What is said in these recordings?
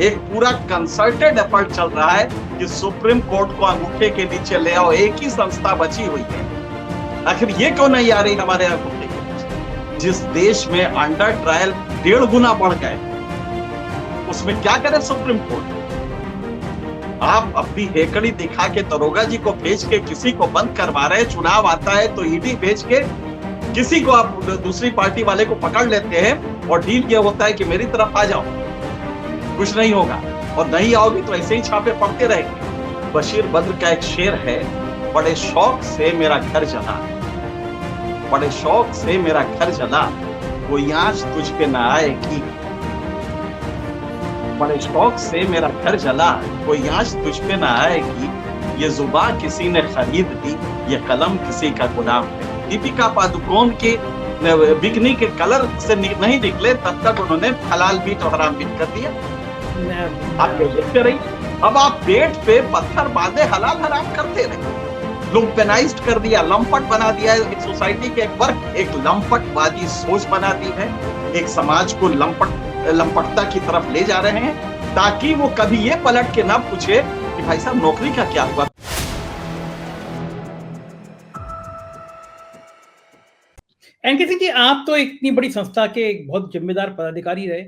एक पूरा concerted effort चल रहा है कि सुप्रीम कोर्ट को अंगूठे के नीचे ले आओ। एक ही संस्था बची हुई है, आखिर ये क्यों नहीं आ रही हमारे अंगूठे के नीचे? जिस देश में अंडर ट्रायल 1.5 गुना बढ़ गए, उसमें क्या करे सुप्रीम कोर्ट? आप अपनी हेकड़ी दिखा के दरोगा जी को भेज के किसी को बंद करवा रहे हैं। चुनाव आता है तो ईडी भेज के किसी को आप दूसरी पार्टी वाले को पकड़ लेते हैं और डील ये होता है कि मेरी तरफ आ जाओ, कुछ नहीं होगा, और नहीं आओगी तो ऐसे ही छापे पड़ते रहेंगे। बशीर बद्र का एक शेर है, बड़े शौक से मेरा घर जला, बड़े शौक से मेरा घर जला, कोई आंच तुझ पे ना आएगी। बड़े शौक से मेरा घर जला, कोई आंच तुझ पे ना आएगी। ये जुबान किसी ने खरीद ली, ये कलम किसी का गुलाम है। दीपिका पादुकोण के बिकनी के कलर से नहीं निकले तब तक उन्होंने हलाल बीट और हराम बीट कर दिया। आप देखते रहिए, अब आप पेट पे पत्थर बांधे हलाल हराम करते रहे। लुम्पेनाइज्ड कर दिया, लंपट बना दिया है। सोसाइटी के एक वर्ग एक लंपटवादी सोच बना दी है। एक समाज को लंपटता की तरफ ले जा रहे हैं ताकि वो कभी ये पलट के ना पूछे कि भाई साहब नौकरी का क्या हुआ। एनके सिंह जी, आप तो इतनी बड़ी संस्था के एक बहुत जिम्मेदार पदाधिकारी रहे।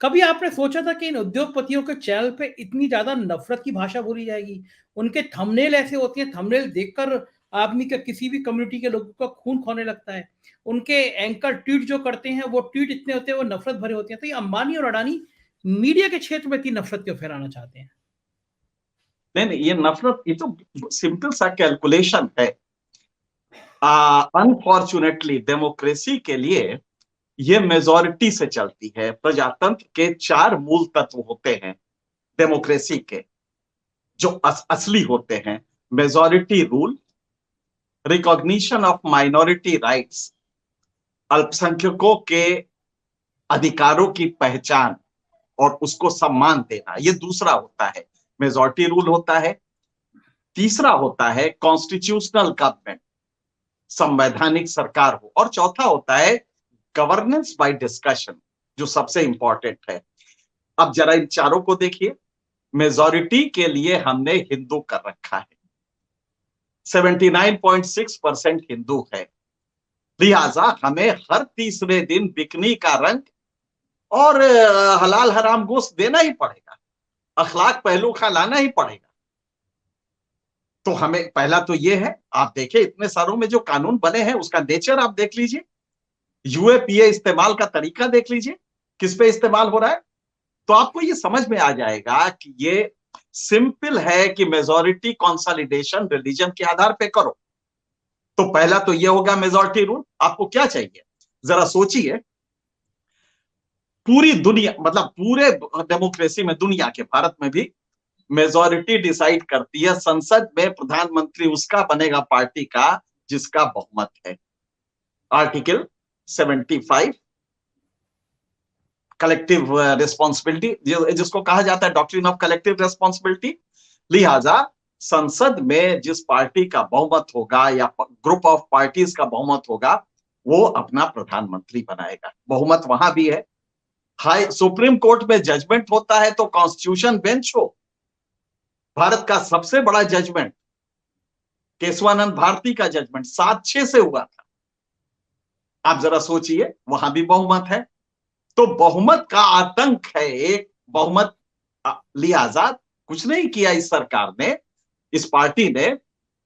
कभी आपने सोचा था कि इन उद्योगपतियों के चैनल पे इतनी ज्यादा नफरत की भाषा बोली जाएगी? उनके थंबनेल ऐसे होते हैं, थंबनेल देखकर आदमी का किसी भी कम्युनिटी के लोगों का खून खोने लगता है। उनके एंकर ट्वीट जो करते हैं वो ट्वीट इतने होते हैं, वो नफरत भरे होते हैं। तो ये अंबानी और अडानी मीडिया के क्षेत्र में इतनी नफरत क्यों फैलाना चाहते हैं? नहीं, ये नफरत, ये तो सिंपल सा कैलकुलेशन है। अनफॉर्चुनेटली डेमोक्रेसी के लिए ये मेजॉरिटी से चलती है। प्रजातंत्र के 4 मूल तत्व होते हैं डेमोक्रेसी के, जो असली होते हैं। Majority rule, recognition of minority rights, अल्पसंख्यकों के अधिकारों की पहचान और उसको सम्मान देना, ये दूसरा होता है। मेजॉरिटी रूल होता है। तीसरा होता है कॉन्स्टिट्यूशनल गवर्नमेंट, संवैधानिक सरकार हो। और चौथा होता है गवर्नेंस बाय डिस्कशन, जो सबसे इंपॉर्टेंट है। अब जरा इन चारों को देखिए। मेजॉरिटी के लिए हमने हिंदू कर रखा है, 79.6% हिंदू है। लिहाजा हमें हर तीसरे दिन बिकनी का रंग और हलाल हराम गोश्त देना ही पड़ेगा, अखलाक पहलू का लाना ही पड़ेगा। तो हमें पहला तो ये है, आप देखिए इतने सारों में जो कानून बने हैं उसका नेचर आप देख लीजिए। यूएपीए इस्तेमाल का तरीका देख लीजिए, किस पे इस्तेमाल हो रहा है। तो आपको ये समझ में आ जाएगा कि ये सिंपल है कि मेजॉरिटी कंसोलिडेशन रिलीजन के आधार पे करो। तो पहला तो ये होगा मेजॉरिटी रूल। आपको क्या चाहिए, जरा सोचिए। पूरी दुनिया, मतलब पूरे डेमोक्रेसी में, दुनिया के, भारत में भी मेजॉरिटी डिसाइड करती है। संसद में प्रधानमंत्री उसका बनेगा पार्टी का जिसका बहुमत है। आर्टिकल 75 कलेक्टिव रिस्पॉन्सिबिलिटी, जिसको कहा जाता है डॉक्ट्रिन ऑफ कलेक्टिव रिस्पॉन्सिबिलिटी। लिहाजा संसद में जिस पार्टी का बहुमत होगा या ग्रुप ऑफ पार्टीज का बहुमत होगा, वो अपना प्रधानमंत्री बनाएगा। बहुमत वहां भी है। हाई सुप्रीम कोर्ट में जजमेंट होता है तो कॉन्स्टिट्यूशन बेंच हो। भारत का सबसे बड़ा जजमेंट केशवानंद भारती का जजमेंट 7-6 से हुआ था। आप जरा सोचिए, वहां भी बहुमत है। तो बहुमत का आतंक है एक बहुमत। लिहाजा कुछ नहीं किया इस सरकार ने, इस पार्टी ने,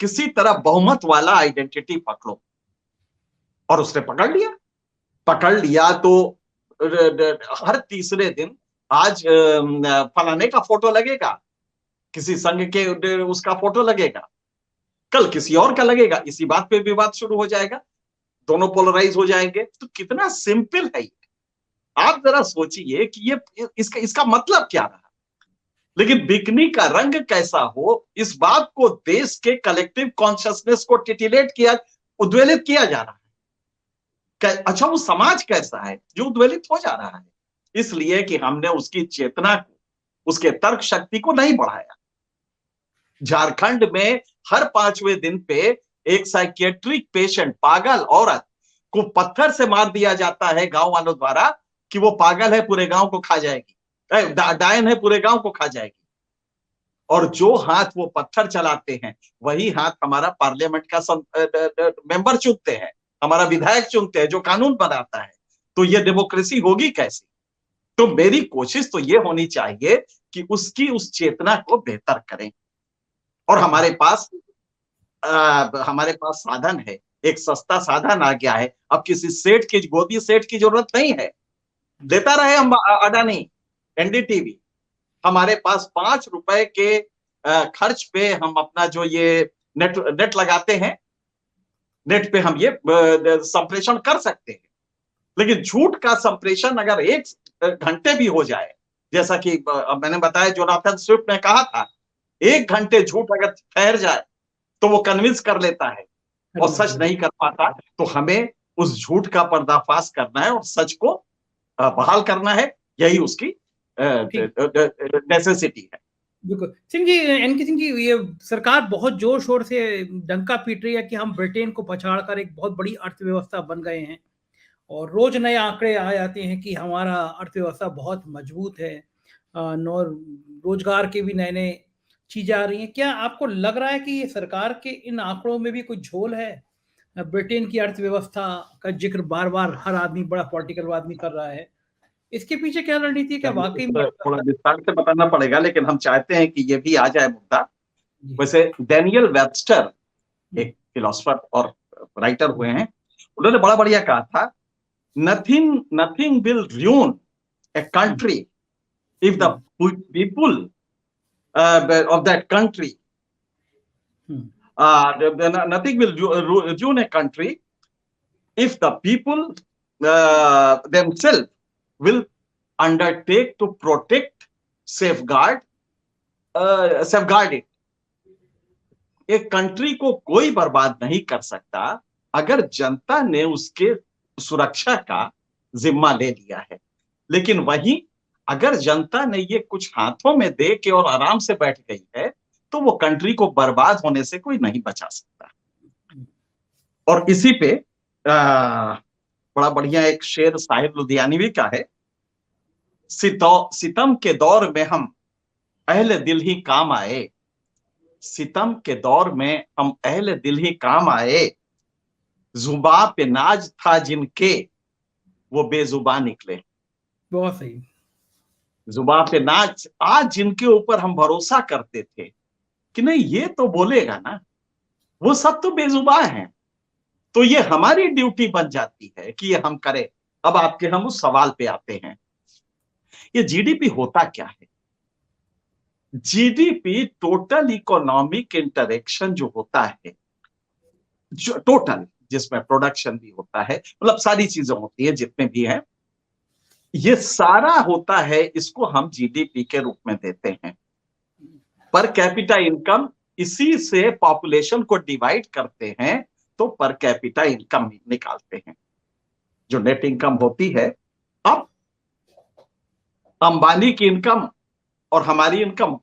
किसी तरह बहुमत वाला आइडेंटिटी पकड़ो, और उसने पकड़ लिया। तो हर तीसरे दिन आज फलाने का फोटो लगेगा, किसी संघ के उसका फोटो लगेगा, कल किसी और का लगेगा। इसी बात पे विवाद शुरू हो जाएगा, दोनों पोलराइज हो जाएंगे। तो कितना सिंपल है ये। आप जरा सोचिए कि ये इसका मतलब क्या रहा। लेकिन बिकनी का रंग कैसा हो, इस बात को देश के कलेक्टिव कॉन्शियसनेस को टिटिलेट किया, उद्वेलित किया जा रहा है। अच्छा, वो समाज कैसा है जो उद्वेलित हो जा रहा है? इसलिए कि हमने उसकी चेतना को, उसके तर्क शक्ति को नहीं बढ़ाया। झारखंड में हर 5वें दिन पे एक साइकियाट्रिक पेशेंट, पागल औरत को पत्थर से मार दिया जाता है गांव वालों द्वारा कि वो पागल है, पूरे गांव को खा जाएगी। डायन है पूरे गांव को खा जाएगी। और जो हाथ वो पत्थर चलाते हैं वही हाथ हमारा पार्लियामेंट का मेंबर चुनते हैं, हमारा विधायक चुनते हैं जो कानून बनाता है। तो ये डेमोक्रेसी होगी कैसी? तो मेरी कोशिश तो ये होनी चाहिए कि उसकी उस चेतना को बेहतर करें। और हमारे पास साधन है, एक सस्ता साधन आ गया है। अब किसी सेठ की, गोदी सेठ की जरूरत नहीं है, देता रहे हम अडानी एनडीटीवी। हमारे पास 5 रुपए के खर्च पे हम अपना जो ये नेट लगाते हैं, नेट पे हम ये संप्रेषण कर सकते हैं। लेकिन झूठ का संप्रेषण अगर 1 घंटे भी हो जाए, जैसा कि मैंने बताया जोनाथन स्विफ्ट ने कहा था, 1 घंटे झूठ अगर ठहर जाए तो वो कन्विंस कर लेता है और सच नहीं कर पाता। तो हमें उस झूठ का पर्दाफाश करना है और सच को बहाल करना है, यही उसकी नेसेसिटी है। बिल्कुल सिंह जी, एनके सिंह जी, ये सरकार बहुत जोर शोर से डंका पीट रही है कि हम ब्रिटेन को पछाड़कर एक बहुत बड़ी अर्थव्यवस्था बन गए हैं, और रोज नए आंकड़े आ जाते हैं कि हमारा अर्थव्यवस्था बहुत मजबूत है, और रोजगार के भी नए नए चीजें आ रही हैं। क्या आपको लग रहा है कि ये सरकार के इन आंकड़ों में भी कुछ झोल है? ब्रिटेन की अर्थव्यवस्था का जिक्र बार बार हर आदमी, बड़ा पॉलिटिकल आदमी कर रहा है, इसके पीछे क्या रणनीति है? क्या वाकई में थोड़ा विस्तार से बताना पड़ेगा, लेकिन हम चाहते हैं कि ये भी आ जाए मुद्दा। जी। वैसे डैनियल वेबस्टर एक फिलोसफर और राइटर हुए हैं, उन्होंने बड़ा बढ़िया कहा था, nothing will ruin a country if the people of that country nothing will ruin a country if the people themselves will undertake to protect, safeguard it. एक कंट्री को कोई बर्बाद नहीं कर सकता अगर जनता ने उसके सुरक्षा का जिम्मा ले लिया है। लेकिन वहीं अगर जनता ने ये कुछ हाथों में दे के और आराम से बैठ गई है तो वो कंट्री को बर्बाद होने से कोई नहीं बचा सकता। और इसी पे बड़ा बढ़िया एक शेर साहिब लुधियानवी का है, सितम के दौर में हम अहले दिल ही काम आए, सितम के दौर में हम अहले दिल ही काम आए, जुबा पे नाज था जिनके वो बेजुबा निकले। बहुत सही। जुबा पे नाज, आज जिनके ऊपर हम भरोसा करते थे कि नहीं ये तो बोलेगा ना, वो सब तो बेजुबा हैं। तो ये हमारी ड्यूटी बन जाती है कि ये हम करें। अब आपके हम उस सवाल पे आते हैं, ये जीडीपी होता क्या है? जीडीपी टोटल इकोनॉमिक इंटरेक्शन जो होता है, जो टोटल, जिसमें प्रोडक्शन भी होता है, मतलब सारी चीजें होती है जितने भी हैं, ये सारा होता है, इसको हम जीडीपी के रूप में देते हैं। पर कैपिटा इनकम, इसी से पॉपुलेशन को डिवाइड करते हैं तो पर कैपिटा इनकम निकालते हैं, जो नेट इनकम होती है। अब अंबानी की इनकम और हमारी इनकम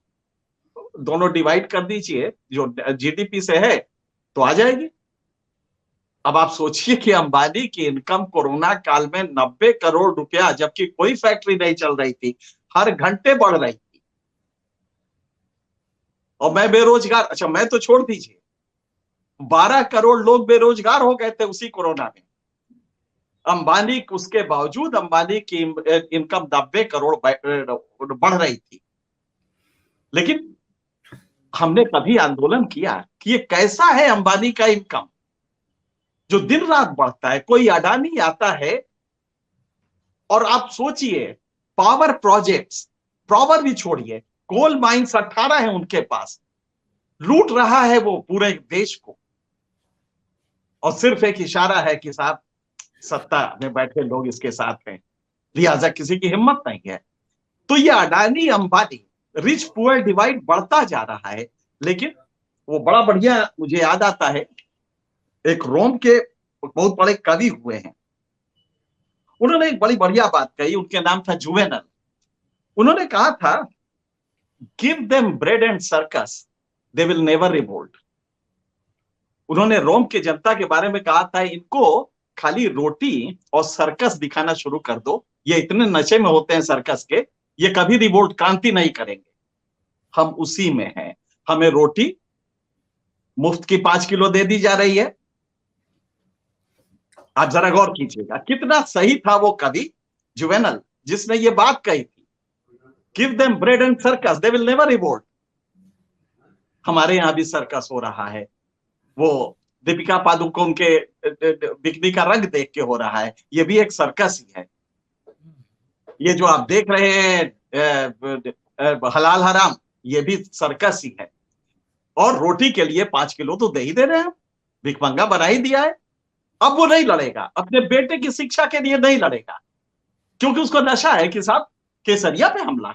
दोनों डिवाइड कर दीजिए जो जीडीपी से है तो आ जाएगी। अब आप सोचिए कि अंबानी की इनकम कोरोना काल में 90 करोड़ रुपया, जबकि कोई फैक्ट्री नहीं चल रही थी, हर घंटे बढ़ रही थी। और मैं बेरोजगार, अच्छा मैं तो छोड़ दीजिए, 12 करोड़ लोग बेरोजगार हो गए थे उसी कोरोना में। अंबानी, उसके बावजूद अंबानी की इनकम 90 करोड़ बढ़ रही थी। लेकिन हमने कभी आंदोलन किया कि ये कैसा है अंबानी का इनकम जो दिन रात बढ़ता है? कोई अडानी आता है और आप सोचिए, पावर प्रोजेक्ट्स, पावर भी छोड़िए, कोल माइंस 18 है उनके पास, लूट रहा है वो पूरे देश को। और सिर्फ एक इशारा है कि साहब सत्ता में बैठे लोग इसके साथ हैं, लिहाजा किसी की हिम्मत नहीं है। तो ये Adani Ambani rich poor divide बढ़ता जा रहा है। लेकिन वो बड़ा बढ़िया, मुझे याद आता है, एक रोम के बहुत बड़े कवि हुए हैं, उन्होंने एक बड़ी बढ़िया बात कही, उनके नाम था जुवेनल। उन्होंने कहा था, give them bread and circus, they will never revolt. उन्होंने रोम की जनता के बारे में कहा था, इनको खाली रोटी और सर्कस दिखाना शुरू कर दो, ये इतने नशे में होते हैं सर्कस के ये कभी रिवोल्ट क्रांति नहीं करेंगे। हम उसी में हैं। हमें रोटी मुफ्त की 5 किलो दे दी जा रही है। आप जरा गौर कीजिएगा, कितना सही था वो कवि जुवेनल जिसने ये बात कही थी, give them bread and circus they will never revolt. हमारे यहां भी सर्कस हो रहा है, वो दीपिका पादुकोण के बिकनी का रंग देख के हो रहा है, ये भी एक सर्कस ही है। ये जो आप देख रहे हैं हलाल हराम, ये भी सर्कस ही है। और रोटी के लिए 5 किलो तो दे ही दे रहे हैं, भिखमंगा बना ही दिया है। अब वो नहीं लड़ेगा, अपने बेटे की शिक्षा के लिए नहीं लड़ेगा, क्योंकि उसको नशा है कि साहब केसरिया पे हमला,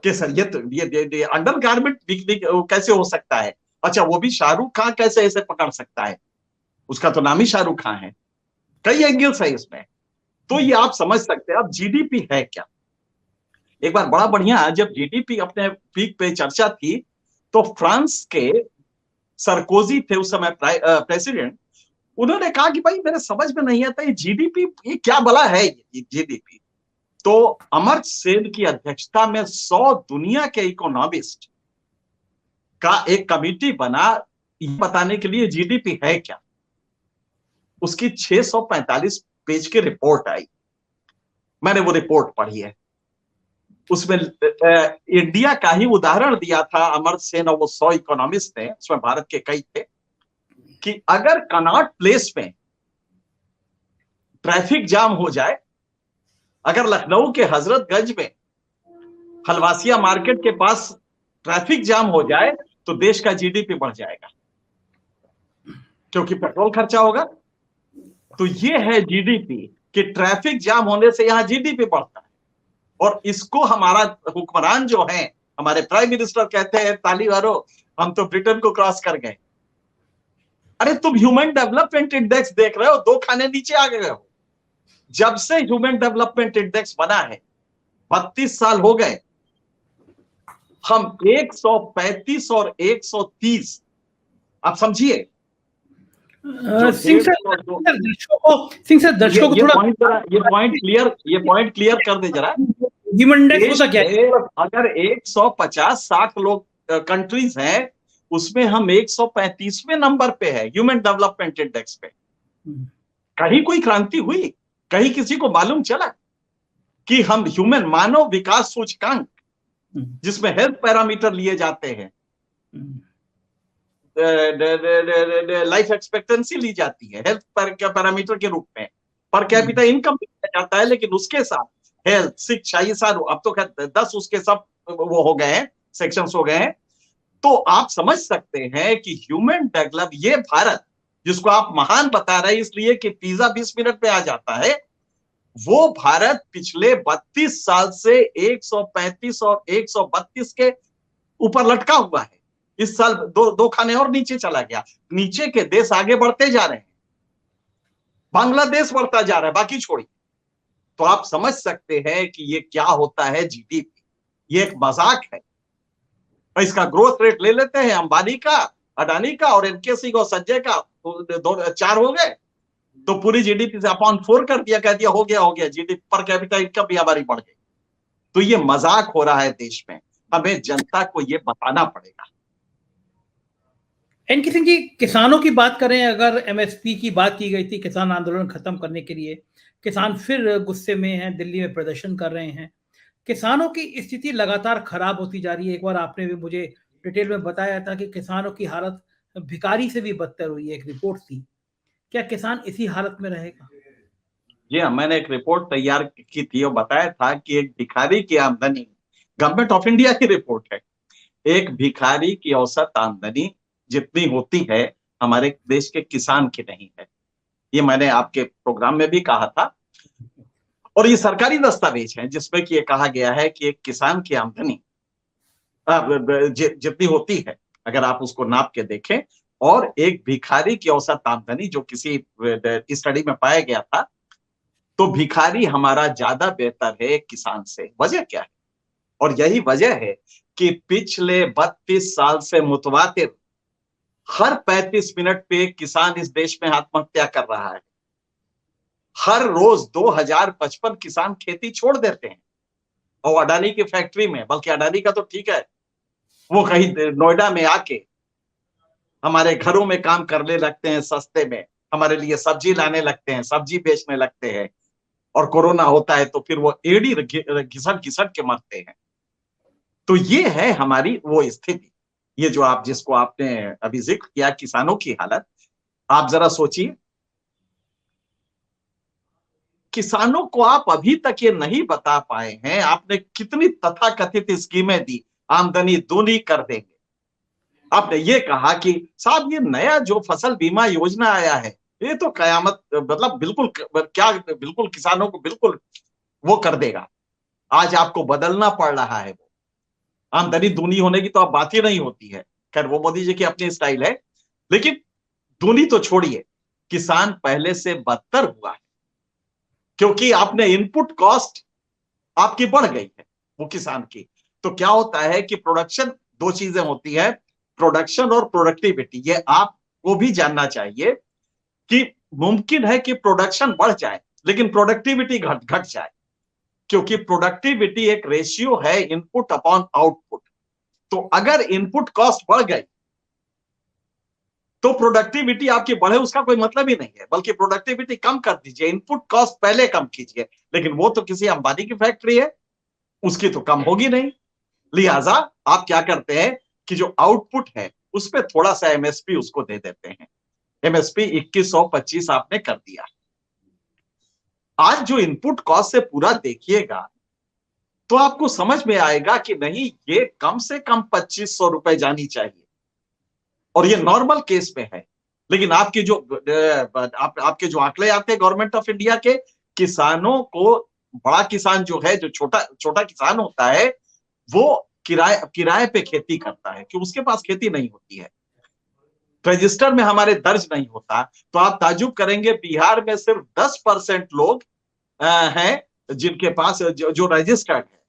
केसरिया तो ये अंडर गारमेंट कैसे हो सकता है? अच्छा, वो भी शाहरुख खान कैसे ऐसे पकड़ सकता है? उसका तो नाम ही शाहरुख खान है। कई एंगल्स है इसमें। तो ये आप समझ सकते हैं। अब जीडीपी है क्या? एक बार बड़ा बढ़िया, जब जीडीपी अपने पीक पे चर्चा थी, तो फ्रांस के सरकोजी थे उस समय प्रेसिडेंट, उन्होंने कहा कि भाई मेरे समझ में नहीं आता ये जीडीपी, ये क्या बला है ये जीडीपी। तो अमर्त्य सेन की अध्यक्षता में 100 दुनिया के इकोनॉमिस्ट का एक कमिटी बना ये बताने के लिए जीडीपी है क्या। उसकी 645 पेज की रिपोर्ट आई, मैंने वो रिपोर्ट पढ़ी है। उसमें इंडिया का ही उदाहरण दिया था अमर्त्य सेन और वो 100 इकोनॉमिस्ट ने, उसमें भारत के कई थे, कि अगर कनॉट प्लेस में ट्रैफिक जाम हो जाए, अगर लखनऊ के हजरतगंज में हलवासिया मार्केट के पास ट्रैफिक जाम हो जाए, तो देश का जीडीपी बढ़ जाएगा, क्योंकि पेट्रोल खर्चा होगा। तो ये है जीडीपी, कि ट्रैफिक जाम होने से यहां जीडीपी बढ़ता है। और इसको हमारा हुक्मरान जो है, हमारे प्राइम मिनिस्टर कहते हैं ताली मारो, हम तो ब्रिटेन को क्रॉस कर गए। अरे तुम ह्यूमन डेवलपमेंट इंडेक्स देख रहे हो, 2 खाने नीचे आ गए हो। जब से ह्यूमन डेवलपमेंट इंडेक्स बना है, 32 साल हो गए, हम 135 और 130, आप समझिए। सिंह सर दर्शकों को थोड़ा ये पॉइंट क्लियर कर दे जरा। ह्यूमन इंडेक्स होता क्या है? अगर 150-60 लोग कंट्रीज हैं, उसमें हम 135वें नंबर पे है ह्यूमन डेवलपमेंट इंडेक्स पे। कहीं कोई क्रांति हुई? कहीं किसी को मालूम चला कि हम ह्यूमन मानव विकास सूचकांक, जिसमें हेल्थ पैरामीटर लिए जाते हैं, लाइफ एक्सपेक्टेंसी ली जाती है हेल्थ पैरामीटर के रूप में, पर कैपिटा इनकम लिया जाता है, लेकिन उसके साथ हेल्थ, शिक्षा, ये सारे, अब तो 10 उसके सब वो हो गए हैं, सेक्शंस हो गए हैं। तो आप समझ सकते हैं कि ह्यूमन डेवलप, ये भारत जिसको आप महान बता रहे हैं इसलिए कि पिज्जा 20 मिनट में आ जाता है, वो भारत पिछले 32 साल से 135 और 132 के ऊपर लटका हुआ है। इस साल 2 खाने और नीचे चला गया। नीचे के देश आगे बढ़ते जा रहे हैं, बांग्लादेश बढ़ता जा रहा है, बाकी छोड़िए। तो आप समझ सकते हैं कि ये क्या होता है जीडीपी, ये एक मजाक है। इसका ग्रोथ रेट ले लेते हैं अंबानी का, अडानी का और एनके सिंह और संजय का, 4 हो गए, तो पूरी जीडीपी से अपॉन 4 कर दिया, कह दिया हो गया जीडीपी पर कैपिटा इनकम भी हमारी बढ़ गई। तो ये मजाक हो रहा है देश में, हमें जनता को ये बताना पड़ेगा। एनके सिंह जी, किसानों की बात करें, अगर एमएसपी की बात की गई थी किसान आंदोलन खत्म करने के लिए, किसान फिर गुस्से में हैं, दिल्ली में प्रदर्शन कर रहे हैं। किसानों की स्थिति लगातार खराब होती जा रही है। एक बार आपने भी मुझे डिटेल में बताया था कि किसानों की हालत भिखारी से भी बदतर हुई है, एक रिपोर्ट थी। क्या किसान इसी हालत में रहेगा? जी हाँ, मैंने एक रिपोर्ट तैयार की थी और बताया था कि एक भिखारी की आमदनी, गवर्नमेंट ऑफ इंडिया की रिपोर्ट है, एक भिखारी की औसत आमदनी जितनी होती है हमारे देश के किसान की नहीं है। ये मैंने आपके प्रोग्राम में भी कहा था, और ये सरकारी दस्तावेज है जिसमें कि ये कहा गया है कि एक किसान की आमदनी जितनी होती है, अगर आप उसको नाप के देखें, और एक भिखारी की औसत आमदनी जो किसी स्टडी में पाया गया था, तो भिखारी हमारा ज्यादा बेहतर है किसान से। वजह क्या है? और यही वजह है कि पिछले 32 साल से मुतवातिर हर 35 मिनट पे एक किसान इस देश में आत्महत्या कर रहा है। हर रोज 2055 किसान खेती छोड़ देते हैं। और अडानी की फैक्ट्री में, बल्कि अडानी का तो ठीक है, वो कहीं नोएडा में आके हमारे घरों में काम करने लगते हैं सस्ते में, हमारे लिए सब्जी लाने लगते हैं, सब्जी बेचने लगते हैं, और कोरोना होता है तो फिर वो एड़ी घिसट घिसट के मरते हैं। तो ये है हमारी वो स्थिति। ये जो आप जिसको आपने अभी जिक्र किया किसानों की हालत, आप जरा सोचिए, किसानों को आप अभी तक ये नहीं बता पाए हैं आपने कितनी तथाकथित स्कीमें दी, आमदनी दूनी कर देंगे। आपने ये कहा कि साहब ये नया जो फसल बीमा योजना आया है, ये तो कयामत, मतलब बिल्कुल क्या, बिल्कुल किसानों को बिल्कुल वो कर देगा। आज आपको बदलना पड़ रहा है, वो आमदनी दूनी होने की तो अब बात ही नहीं होती है। खैर वो मोदी जी की अपनी स्टाइल है, लेकिन दूनी तो छोड़िए, किसान पहले से बदतर हुआ है, क्योंकि आपने इनपुट कॉस्ट आपकी बढ़ गई है वो किसान की। तो क्या होता है कि प्रोडक्शन, दो चीजें होती है, प्रोडक्शन और प्रोडक्टिविटी। ये आपको भी जानना चाहिए कि मुमकिन है कि प्रोडक्शन बढ़ जाए लेकिन प्रोडक्टिविटी घट घट जाए, क्योंकि प्रोडक्टिविटी एक रेशियो है इनपुट अपॉन आउटपुट। तो अगर इनपुट कॉस्ट बढ़ गई तो प्रोडक्टिविटी आपकी बढ़े उसका कोई मतलब ही नहीं है, बल्कि प्रोडक्टिविटी कम कर दीजिए, इनपुट कॉस्ट पहले कम कीजिए। लेकिन वो तो किसी अंबानी की फैक्ट्री है, उसकी तो कम होगी नहीं। लिहाजा आप क्या करते हैं कि जो आउटपुट है उस पर थोड़ा सा एमएसपी उसको दे देते हैं। एमएसपी 2125 आपने कर दिया। आज जो इनपुट कॉस्ट से पूरा देखिएगा तो आपको समझ में आएगा कि नहीं, ये कम से कम 2500 रुपए जानी चाहिए, और ये नॉर्मल केस में है। लेकिन आपके जो आपके जो आंकड़े आते हैं गवर्नमेंट ऑफ इंडिया के, किसानों को, बड़ा किसान जो है, जो छोटा छोटा किसान होता है, वो किराए किराए पे खेती करता है, कि उसके पास खेती नहीं होती है, रजिस्टर में हमारे दर्ज नहीं होता। तो आप ताजुब करेंगे, बिहार में सिर्फ 10% लोग हैं जिनके पास जो रजिस्टर्ड है,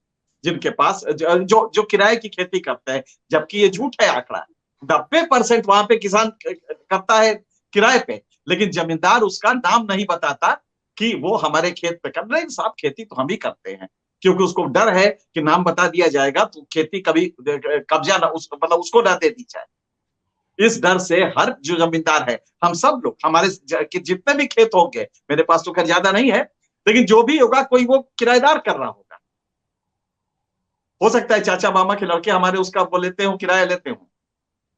जिनके पास जो जो किराए की खेती करते हैं, जबकि ये झूठ है आंकड़ा। 90% वहां पे किसान करता है किराए पे, लेकिन जमींदार उसका नाम नहीं बताता कि वो हमारे खेत पे कर रहे हैं। साहब खेती तो हम ही करते हैं, क्योंकि उसको डर है कि नाम बता दिया जाएगा तो खेती कभी कब्जा ना मतलब उसको ना दे दी जाए। इस डर से हर जो जमींदार है, हम सब लोग, हमारे जितने भी खेत होंगे, मेरे पास तो खैर ज्यादा नहीं है, लेकिन जो भी होगा कोई वो किराएदार कर रहा होगा। हो सकता है चाचा मामा के लड़के हमारे उसका वो लेते हो, किराया लेते हो,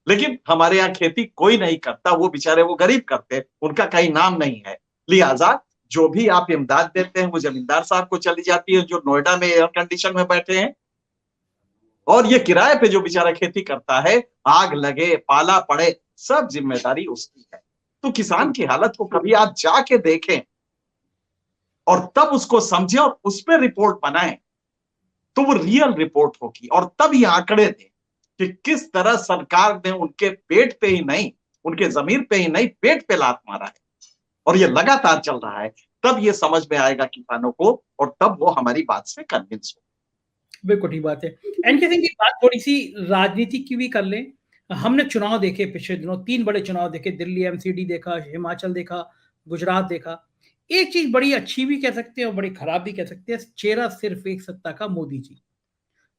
लेकिन हमारे यहाँ खेती कोई नहीं करता, वो बेचारे वो गरीब करते, उनका कहीं नाम नहीं है। लिहाजा जो भी आप इमदाद देते हैं वो जमींदार साहब को चली जाती है, जो नोएडा में एयर कंडीशन में बैठे हैं, और ये किराए पे जो बेचारा खेती करता है, आग लगे पाला पड़े सब जिम्मेदारी उसकी है। तो किसान की हालत को कभी आप जाके देखें और तब उसको समझें और उस पर रिपोर्ट बनाएं, तो वो रियल रिपोर्ट होगी, और तब ये आंकड़े दें कि किस तरह सरकार ने उनके पेट पे ही नहीं, उनके जमीन पे ही नहीं, पेट पे लात मारा है, और ये लगातार चल रहा है। तब ये समझ में आएगा किसानों को, और तब वो हमारी बात से कन्विंस हो। बिल्कुल ठीक बात है। एंड की बात थोड़ी सी राजनीति की भी कर लें। हमने चुनाव देखे पिछले दिनों, 3 बड़े चुनाव देखे, दिल्ली एमसीडी देखा, हिमाचल देखा, गुजरात देखा। एक चीज बड़ी अच्छी भी कह सकते हैं और बड़ी खराब भी कह सकते हैं, चेहरा सिर्फ एक सत्ता का, मोदी जी।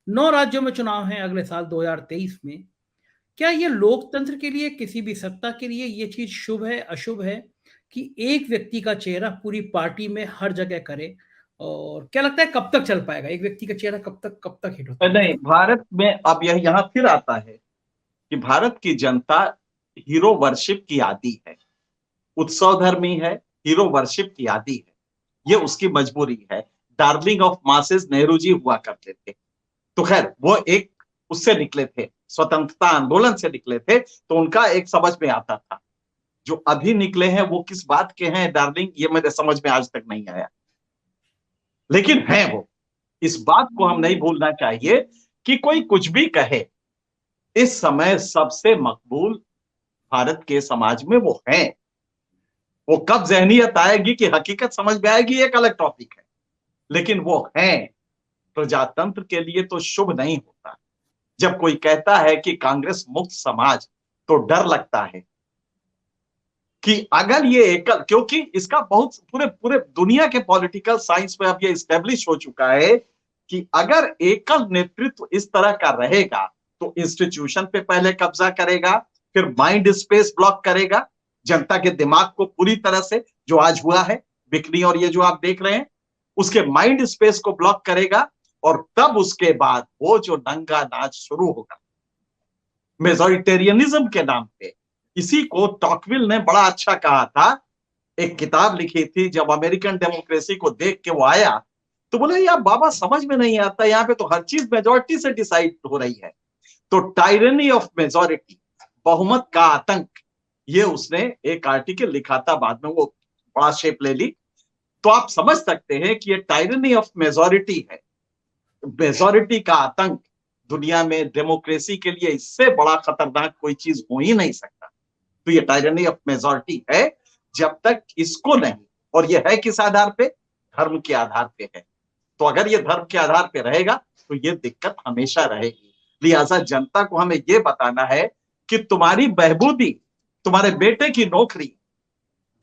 9 राज्यों में चुनाव हैं अगले साल 2023 में। क्या ये लोकतंत्र के लिए, किसी भी सत्ता के लिए ये चीज शुभ है, अशुभ है कि एक व्यक्ति का चेहरा पूरी पार्टी में हर जगह करे? और क्या लगता है कब तक चल पाएगा एक व्यक्ति का चेहरा, कब तक हिट होता नहीं, रहेगा? भारत में अब यह यहाँ फिर आता है कि भारत की जनता हीरो वर्शिप की आदी है, उत्सव धर्मी है, हीरो वर्शिप की आदी है, ये उसकी मजबूरी है। Darling of masses Nehru ji हुआ करते थे, तो खैर वो एक उससे निकले थे, स्वतंत्रता आंदोलन से निकले थे, तो उनका एक समझ में आता था। जो अभी निकले हैं वो किस बात के हैं डार्लिंग, ये मेरे समझ में आज तक नहीं आया, लेकिन हैं वो। इस बात को हम नहीं भूलना चाहिए कि कोई कुछ भी कहे, इस समय सबसे मकबूल भारत के समाज में वो हैं। वो कब जहनियत आएगी कि हकीकत समझ में आएगी, एक अलग टॉपिक है, लेकिन वो हैं। प्रजातंत्र के लिए तो शुभ नहीं होता जब कोई कहता है कि कांग्रेस मुक्त समाज, तो डर लगता है कि अगर ये एकल, क्योंकि इसका बहुत पूरे पूरे दुनिया के पॉलिटिकल साइंस में अब ये स्टेब्लिश हो चुका है कि अगर एकल नेतृत्व इस तरह का रहेगा तो इंस्टीट्यूशन पे पहले कब्जा करेगा, फिर माइंड स्पेस ब्लॉक करेगा, जनता के दिमाग को पूरी तरह से, जो आज हुआ है बिकनी और ये जो आप देख रहे हैं, उसके माइंड स्पेस को ब्लॉक करेगा, और तब उसके बाद वो जो नंगा नाच शुरू होगा मेजोरिटेरियनिज्म के नाम पे। इसी को टॉकविल ने बड़ा अच्छा कहा था, एक किताब लिखी थी, जब अमेरिकन डेमोक्रेसी को देख के वो आया तो बोले यार बाबा समझ में नहीं आता, यहाँ पे तो हर चीज मेजोरिटी से डिसाइड हो रही है। तो टायरनी ऑफ मेजोरिटी, बहुमत का आतंक, ये उसने एक आर्टिकल लिखा था, बाद में वो बड़ा शेप ले ली। तो आप समझ सकते हैं कि ये टायरनी ऑफ मेजोरिटी है, मेजोरिटी का आतंक। दुनिया में डेमोक्रेसी के लिए इससे बड़ा खतरनाक कोई चीज हो ही नहीं सकता। तो ये टायरनी ऑफ मेजोरिटी है, जब तक इसको नहीं, और ये है किस आधार पे? धर्म के आधार पे है। तो अगर ये धर्म के आधार पे रहेगा तो ये दिक्कत हमेशा रहेगी। लिहाजा जनता को हमें ये बताना है कि तुम्हारी बहबूदी, तुम्हारे बेटे की नौकरी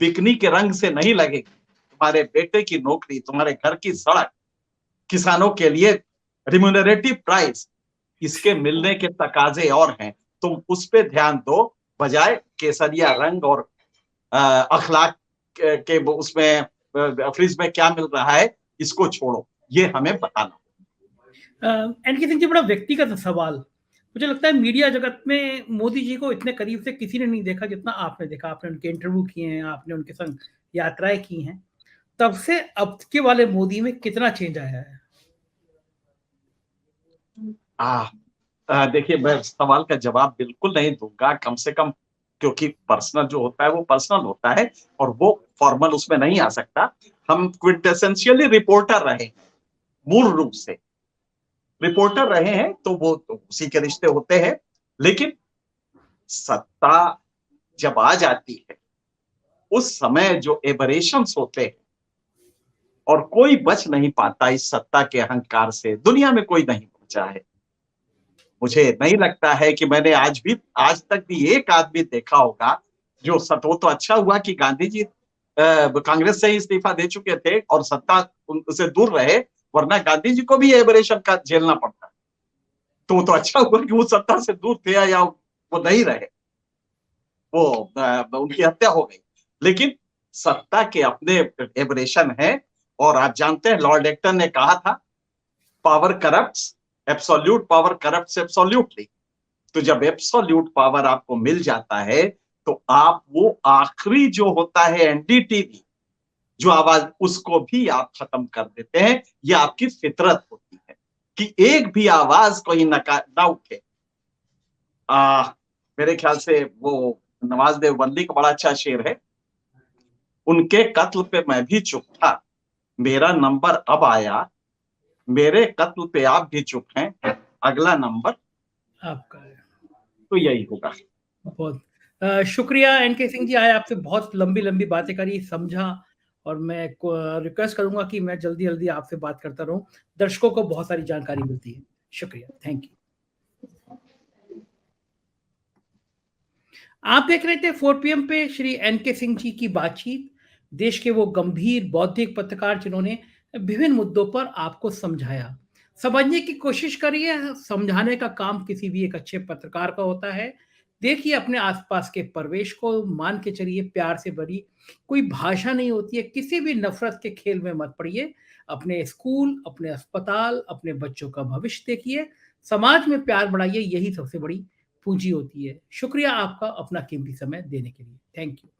बिकनी के रंग से नहीं लगेगी। तुम्हारे बेटे की नौकरी, तुम्हारे घर की सड़क, किसानों के लिए रिम्यूनरेटिव प्राइस, इसके मिलने के तकाजे और हैं। तुम उस पे ध्यान दो, बजाय केसरिया रंग और अखलाक के उसमें फ्रिज में क्या मिल रहा है इसको छोड़ो, ये हमें बताना। एनके सिंह जी, बड़ा व्यक्तिगत सवाल, मुझे लगता है मीडिया जगत में मोदी जी को इतने करीब से किसी ने नहीं देखा जितना आपने देखा। आपने उनके इंटरव्यू किए हैं, आपने उनके संग यात्राएं की हैं, तब से अब के वाले मोदी में कितना चेंज आया है? देखिए, मैं सवाल का जवाब बिल्कुल नहीं दूंगा, कम से कम, क्योंकि पर्सनल जो होता है वो पर्सनल होता है और वो फॉर्मल उसमें नहीं आ सकता। हम क्विंटेसेंशियली रिपोर्टर रहे, मूल रूप से रिपोर्टर रहे हैं, तो वो तो उसी के रिश्ते होते हैं। लेकिन सत्ता जब आ जाती है उस समय जो एबरेशंस होते हैं, और कोई बच नहीं पाता इस सत्ता के अहंकार से, दुनिया में कोई नहीं बचा है। मुझे नहीं लगता है कि मैंने आज तक भी एक आदमी देखा होगा जो वो तो अच्छा हुआ कि गांधी जी कांग्रेस से ही इस्तीफा दे चुके थे और सत्ता उनसे दूर रहे, वरना गांधी जी को भी एबरेशन का झेलना पड़ता। तो वो तो अच्छा हुआ कि वो सत्ता से दूर थे या वो नहीं रहे, वो उनकी हत्या हो गई। लेकिन सत्ता के अपने एबरेशन है, और आप जानते हैं लॉर्ड एक्टन ने कहा था, power corrupts, absolute power corrupts absolutely. तो जब एब्सोल्यूट पावर आपको मिल जाता है तो आप वो आखिरी जो होता है एनडीटीवी जो आवाज, उसको भी आप खत्म कर देते हैं। ये आपकी फितरत होती है कि एक भी आवाज कोई ना उठे। मेरे ख्याल से वो नवाज देवबंदी का बड़ा अच्छा शेर है, उनके कत्ल पे मैं भी चुप था, मेरा नंबर अब आया, मेरे कत्ल पे आप भी चुप हैं, अगला नंबर आपका है। तो यही होगा। बहुत शुक्रिया एनके सिंह जी, आए आपसे बहुत लंबी लंबी बातें करी, समझा, और मैं रिक्वेस्ट करूंगा कि मैं जल्दी जल्दी आपसे बात करता रहूं, दर्शकों को बहुत सारी जानकारी मिलती है। शुक्रिया, थैंक यू। आप देख रहे थे 4 PM पे श्री एनके सिंह जी की बातचीत, देश के वो गंभीर बौद्धिक पत्रकार जिन्होंने विभिन्न मुद्दों पर आपको समझाया, समझने की कोशिश करिए। समझाने का काम किसी भी एक अच्छे पत्रकार का होता है। देखिए अपने आसपास के परिवेश को, मान के चलिए प्यार से भरी कोई भाषा नहीं होती है, किसी भी नफरत के खेल में मत पड़िए। अपने स्कूल, अपने अस्पताल, अपने बच्चों का भविष्य देखिए, समाज में प्यार बढ़ाइए, यही सबसे बड़ी पूंजी होती है। शुक्रिया आपका अपना कीमती समय देने के लिए। Thank you.